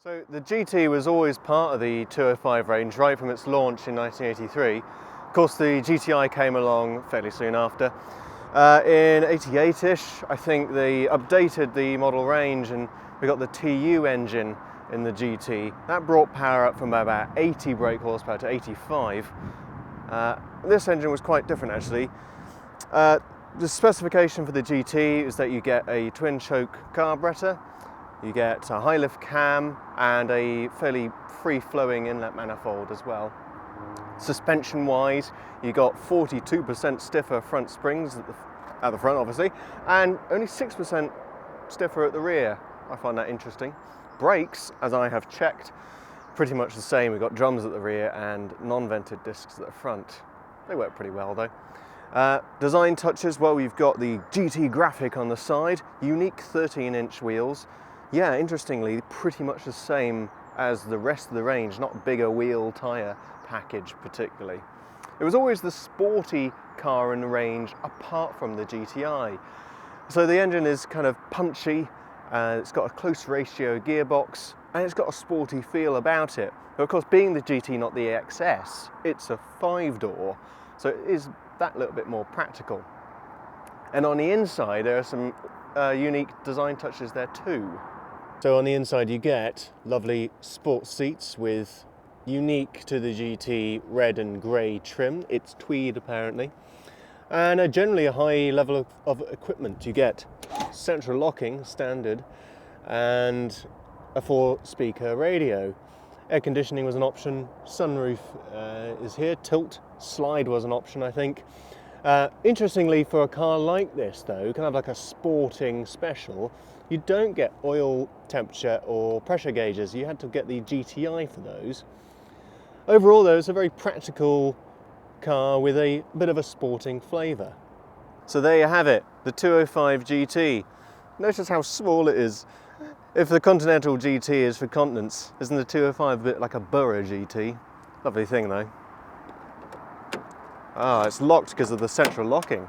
So the GT was always part of the 205 range right from its launch in 1983. Of course the GTI came along fairly soon after. In 88ish, I think they updated the model range and we got the TU engine in the GT. That brought power up from about 80 brake horsepower to 85. This engine was quite different actually. The specification for the GT is that you get a twin choke carburetor, you get a high lift cam and a fairly free-flowing inlet manifold as well. Suspension wise, you got 42% stiffer front springs at the front obviously, and only 6% stiffer at the rear. I find that interesting. Brakes, as I have checked, pretty much the same. We've got drums at the rear and non-vented discs at the front. They work pretty well though. Design touches, well, we've got the GT graphic on the side, unique 13-inch wheels. Yeah, interestingly, pretty much the same as the rest of the range, not bigger wheel tyre package particularly. It was always the sporty car in the range apart from the GTI. So the engine is kind of punchy, it's got a close ratio gearbox, and it's got a sporty feel about it. But of course, being the GT, not the XS, it's a 5-door, so it is that little bit more practical. And on the inside, there are some unique design touches there too. So on the inside you get lovely sports seats with unique to the GT red and grey trim. It's tweed apparently. And generally a high level of equipment. You get central locking, standard, and a 4-speaker radio. Air conditioning was an option, sunroof is here, tilt, slide was an option I think. Interestingly, for a car like this though, kind of like a sporting special, you don't get oil temperature or pressure gauges. You had to get the GTI for those. Overall though, it's a very practical car with a bit of a sporting flavour. So there you have it, the 205 GT. Notice how small it is. If the Continental GT is for continents, isn't the 205 a bit like a Borough GT? Lovely thing though. Ah, it's locked because of the central locking.